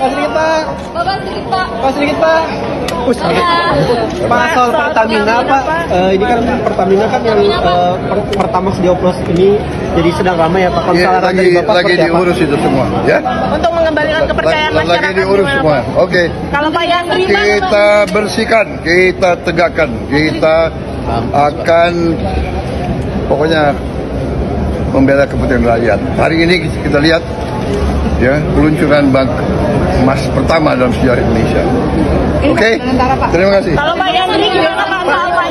Pak sedikit Pak. Bapak sedikit Pak. Pak sedikit Pak. Pak soal Pertamina Pak, ini kan Pertamina kan yang Pertamax dioplos ini jadi sedang ramai ya Pak. Kalau salah dari Bapak lagi diurus itu semua, ya. Untuk mengembalikan kepercayaan masyarakat. Lagi diurus semua. Oke. Kalau Pak Yandri kita bersihkan, kita tegakkan, kita akan pokoknya membela kepentingan rakyat. Hari ini kita lihat ya peluncuran bank emas pertama dalam sejarah Indonesia. Oke, terima kasih. Kalau Pak Yandri gimana Pak? Pak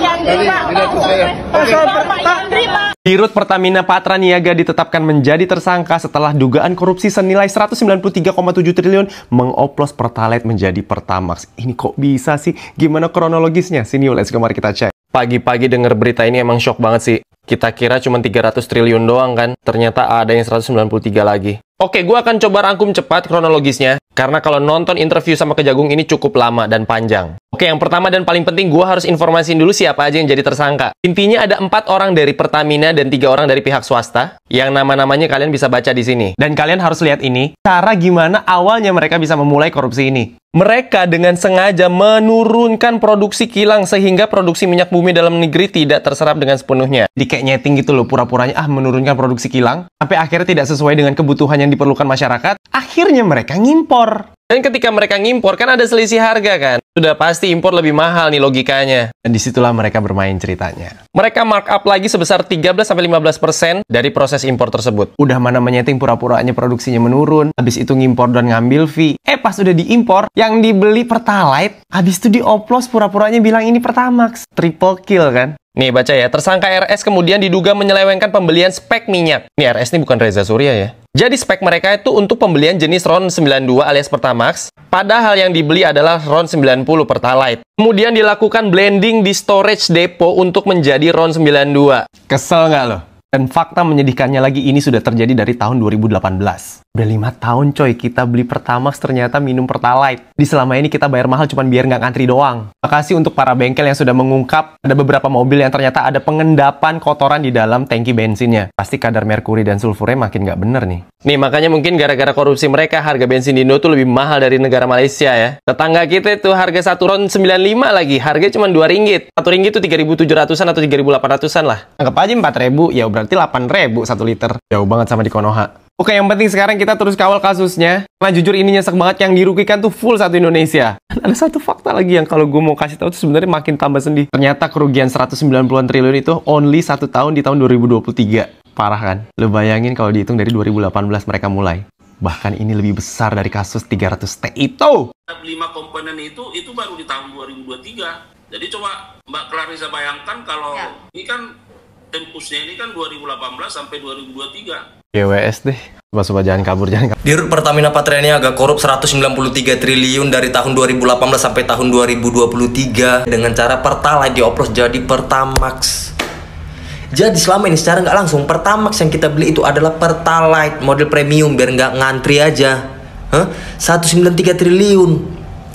Yandri Pak. Dirut Pertamina Patraniaga ditetapkan menjadi tersangka setelah dugaan korupsi senilai 193,7 triliun mengoplos Pertalite menjadi Pertamax. Ini kok bisa sih? Gimana kronologisnya? Sini yuk, let's go, mari kita cek. Pagi-pagi denger berita ini emang shock banget sih. Kita kira cuma 300 triliun doang kan? Ternyata ada yang 193 lagi. Oke, gue akan coba rangkum cepat kronologisnya. Karena kalau nonton interview sama Kejagung ini cukup lama dan panjang. Oke, yang pertama dan paling penting, gue harus informasiin dulu siapa aja yang jadi tersangka. Intinya ada 4 orang dari Pertamina dan 3 orang dari pihak swasta. Yang nama-namanya kalian bisa baca di sini. Dan kalian harus lihat ini, cara gimana awalnya mereka bisa memulai korupsi ini. Mereka dengan sengaja menurunkan produksi kilang sehingga produksi minyak bumi dalam negeri tidak terserap dengan sepenuhnya. Di kayak nyeting gitu loh, pura-puranya menurunkan produksi kilang, sampai akhirnya tidak sesuai dengan kebutuhan yang diperlukan masyarakat, akhirnya mereka ngimpor. Dan ketika mereka ngimpor, kan ada selisih harga kan? Sudah pasti impor lebih mahal nih logikanya. Dan disitulah mereka bermain ceritanya. Mereka markup lagi sebesar 13-15% dari proses impor tersebut. Udah mana menyeting pura-puranya produksinya menurun, habis itu ngimpor dan ngambil fee. Pas udah diimpor, yang dibeli Pertalite, habis itu dioplos pura-puranya bilang ini Pertamax. Triple kill kan? Nih baca ya, tersangka RS kemudian diduga menyelewengkan pembelian spek minyak. Nih RS ini bukan Reza Surya ya. Jadi spek mereka itu untuk pembelian jenis RON 92 alias Pertamax, padahal yang dibeli adalah RON 90 Pertalite. Kemudian dilakukan blending di storage depot untuk menjadi RON 92. Kesel nggak lo? Dan fakta menyedihkannya lagi, ini sudah terjadi dari tahun 2018. Udah 5 tahun coy, kita beli Pertamax ternyata minum Pertalite. Di selama ini kita bayar mahal cuma biar nggak ngantri doang. Makasih untuk para bengkel yang sudah mengungkap ada beberapa mobil yang ternyata ada pengendapan kotoran di dalam tangki bensinnya. Pasti kadar merkuri dan sulfurnya makin nggak bener nih. Nih makanya mungkin gara-gara korupsi mereka harga bensin di Indo tuh lebih mahal dari negara Malaysia ya. Tetangga kita itu harga 1 RON 95 lagi, harganya cuma 2 ringgit. 1 ringgit tuh 3.700-an atau 3.800-an lah. Anggap aja 4.000, ya berarti 8.000 1 liter. Jauh banget sama di Konoha. Oke, yang penting sekarang kita terus kawal kasusnya. Karena jujur ini nyesek banget, yang dirugikan tuh full satu Indonesia. Dan ada satu fakta lagi yang kalau gue mau kasih tahu tuh sebenarnya makin tambah sedih. Ternyata kerugian 190-an triliun itu only 1 tahun di tahun 2023. Parah kan? Lo bayangin kalau dihitung dari 2018 mereka mulai. Bahkan ini lebih besar dari kasus 300T itu. 5 komponen itu baru di tahun 2023. Jadi coba Mbak Clarissa bayangkan kalau ini kan tempusnya ini kan 2018 sampai 2023. GWS deh. Coba jangan kabur, jangan kabur. Dirut Pertamina Patraniaga korup 193 triliun dari tahun 2018 sampai tahun 2023 dengan cara Pertalite dioplos jadi Pertamax. Jadi selama ini secara nggak langsung Pertamax yang kita beli itu adalah Pertalite model premium biar nggak ngantri aja. 193 triliun.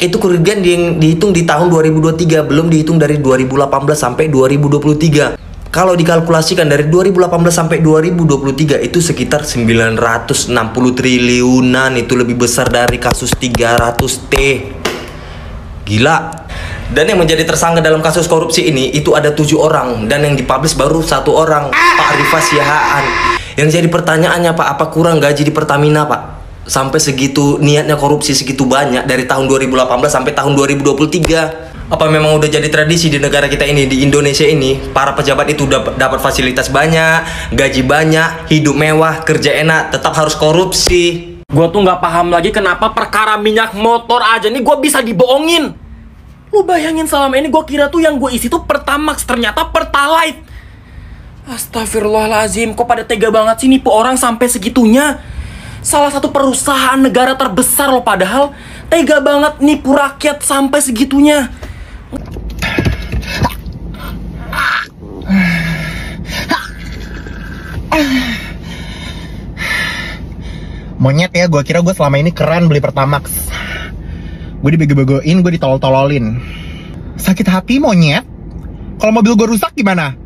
Itu kerugian yang dihitung di tahun 2023, belum dihitung dari 2018 sampai 2023. Kalau dikalkulasikan dari 2018 sampai 2023 itu sekitar 960 triliunan. Itu lebih besar dari kasus 300T. Gila. Dan yang menjadi tersangka dalam kasus korupsi ini itu ada 7 orang. Dan yang dipublish baru 1 orang, Pak Rifas Siahaan. Yang jadi pertanyaannya Pak, apa kurang gaji di Pertamina Pak? Sampai segitu niatnya korupsi segitu banyak dari tahun 2018 sampai tahun 2023. Apa memang udah jadi tradisi di negara kita ini, di Indonesia ini, para pejabat itu dapat fasilitas banyak, gaji banyak, hidup mewah, kerja enak, tetap harus korupsi. Gue tuh nggak paham lagi kenapa perkara minyak motor aja nih gue bisa dibohongin. Lu bayangin selama ini gue kira tuh yang gue isi tuh Pertamax, ternyata Pertalite. Astagfirullahaladzim, kok pada tega banget sih nipu orang sampai segitunya. Salah satu perusahaan negara terbesar loh, padahal tega banget nipu rakyat sampai segitunya. Monyet ya, gue kira gue selama ini keren beli Pertamax. Gue dibego-begoin, gue ditolol-tololin. Sakit hati monyet. Kalau mobil gue rusak gimana?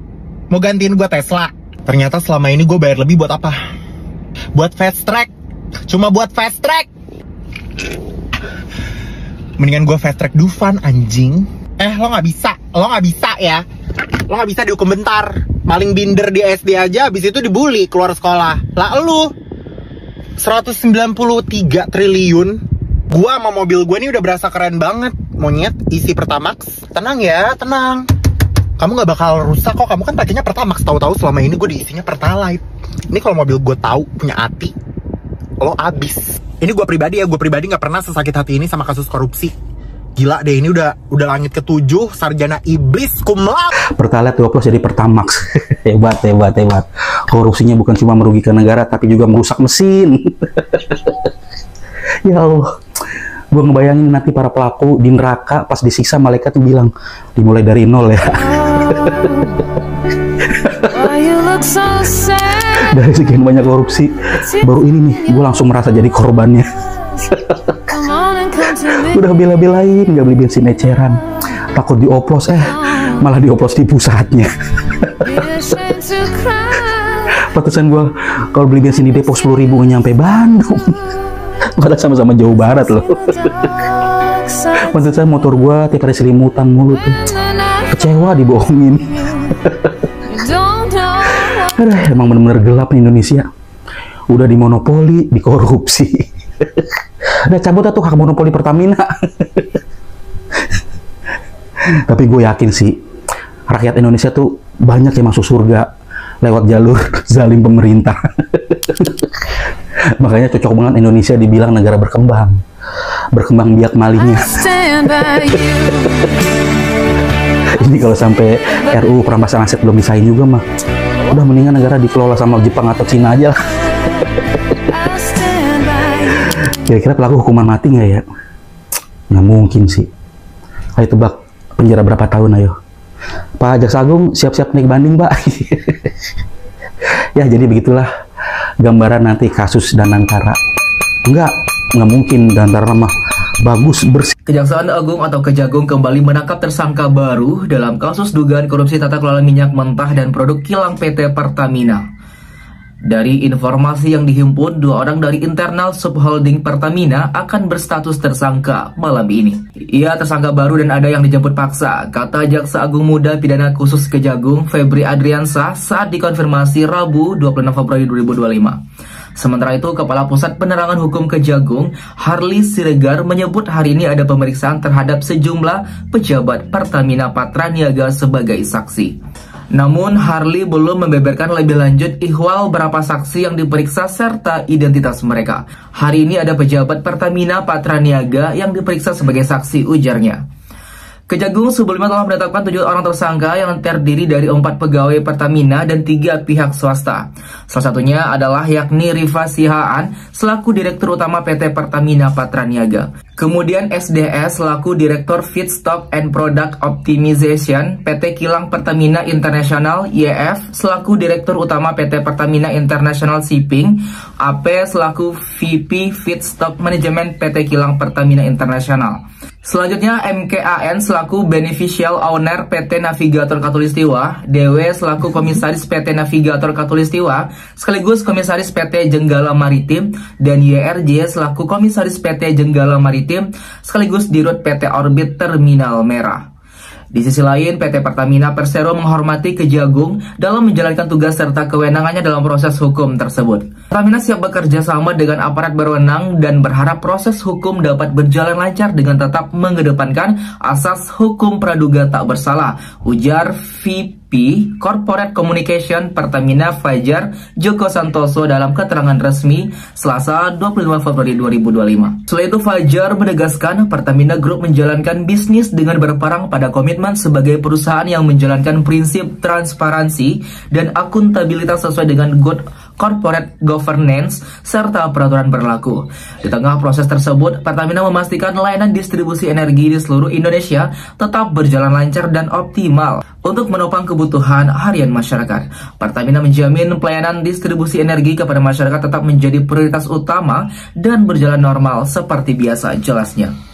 Mau gantiin gue Tesla? Ternyata selama ini gue bayar lebih buat apa? Buat fast track. Cuma buat fast track. Mendingan gue fast track Dufan anjing. Lo nggak bisa ya. Lo nggak bisa dihukum bentar. Maling binder di SD aja, habis itu dibully keluar sekolah. Lah lu 193 triliun. Gua sama mobil gue ini udah berasa keren banget. Monyet, isi Pertamax. Tenang ya, tenang. Kamu nggak bakal rusak kok. Kamu kan pakainya Pertamax. Tahu-tahu selama ini gue diisinya Pertalite. Ini kalau mobil gue tahu punya hati, lo abis. Ini gue pribadi ya, gue pribadi nggak pernah sesakit hati ini sama kasus korupsi. Gila deh, ini udah langit ke-7, sarjana iblis, cum laude. Pertalite dioplos jadi Pertamax. Hebat. Korupsinya bukan cuma merugikan negara, tapi juga merusak mesin. Ya Allah, gue ngebayangin nanti para pelaku di neraka pas disiksa malaikat tuh bilang dimulai dari nol ya. Dari sekian banyak korupsi, baru ini nih gue langsung merasa jadi korbannya. Udah bela-belain nggak beli bensin eceran, takut dioplos, malah dioplos di pusatnya. Pantesan gue kalau beli bensin di Depok 10.000 nggak nyampe Bandung. Padahal sama-sama jauh barat loh. Pantesan motor gue tiap hari selimutan mulu tuh. Kecewa dibohongin. Aduh, emang bener-bener gelap nih Indonesia. Udah dimonopoli, dikorupsi. Udah cabut tuh hak monopoli Pertamina. Tapi gue yakin sih, rakyat Indonesia tuh banyak yang masuk surga lewat jalur zalim pemerintah. Makanya cocok banget Indonesia dibilang negara berkembang. Berkembang biak malingnya. Ini kalau sampai RUU perampasan aset belum disain juga mah, udah mendingan negara dikelola sama Jepang atau Cina aja lah. Kira-kira pelaku hukuman mati nggak ya? Nggak mungkin sih. Ayo tebak, penjara berapa tahun ayo? Pak Jaksa Agung siap-siap naik banding Pak. Ya jadi begitulah gambaran nanti kasus Danantara. Nggak mungkin Danantara mah bagus bersih. Kejaksaan Agung atau Kejagung kembali menangkap tersangka baru dalam kasus dugaan korupsi tata kelola minyak mentah dan produk kilang PT Pertamina. Dari informasi yang dihimpun, 2 orang dari internal subholding Pertamina akan berstatus tersangka malam ini. Ia tersangka baru dan ada yang dijemput paksa, kata Jaksa Agung Muda Pidana Khusus Kejagung Febri Adriansah saat dikonfirmasi Rabu 26 Februari 2025. Sementara itu, Kepala Pusat Penerangan Hukum Kejagung, Harli Siregar, menyebut hari ini ada pemeriksaan terhadap sejumlah pejabat Pertamina Patraniaga sebagai saksi. Namun, Harli belum membeberkan lebih lanjut ihwal berapa saksi yang diperiksa serta identitas mereka. Hari ini ada pejabat Pertamina Patraniaga yang diperiksa sebagai saksi, ujarnya. Kejagung sebelumnya telah menetapkan 7 orang tersangka yang terdiri dari 4 pegawai Pertamina dan 3 pihak swasta. Salah satunya adalah yakni Rifa Sihaan selaku Direktur Utama PT Pertamina Patraniaga. Kemudian SDS selaku Direktur Feedstock and Product Optimization PT Kilang Pertamina International, YF selaku Direktur Utama PT Pertamina International Shipping, AP selaku VP Feedstock Management PT Kilang Pertamina International. Selanjutnya MKAN selaku Beneficial Owner PT Navigator Katulistiwa, DW selaku Komisaris PT Navigator Katulistiwa, sekaligus Komisaris PT Jenggala Maritim, dan YRJ selaku Komisaris PT Jenggala Maritim, sekaligus Dirut PT Orbit Terminal Merah. Di sisi lain, PT Pertamina Persero menghormati Kejagung dalam menjalankan tugas serta kewenangannya dalam proses hukum tersebut. Pertamina siap bekerja sama dengan aparat berwenang dan berharap proses hukum dapat berjalan lancar dengan tetap mengedepankan asas hukum praduga tak bersalah, ujar VP Corporate Communication Pertamina Fajar Joko Santoso dalam keterangan resmi Selasa 25 Februari 2025. Selain itu, Fajar menegaskan Pertamina Group menjalankan bisnis dengan berperang pada komitmen sebagai perusahaan yang menjalankan prinsip transparansi dan akuntabilitas sesuai dengan good corporate governance serta peraturan berlaku. Di tengah proses tersebut, Pertamina memastikan layanan distribusi energi di seluruh Indonesia tetap berjalan lancar dan optimal untuk menopang kebutuhan harian masyarakat. Pertamina menjamin pelayanan distribusi energi kepada masyarakat tetap menjadi prioritas utama dan berjalan normal seperti biasa, jelasnya.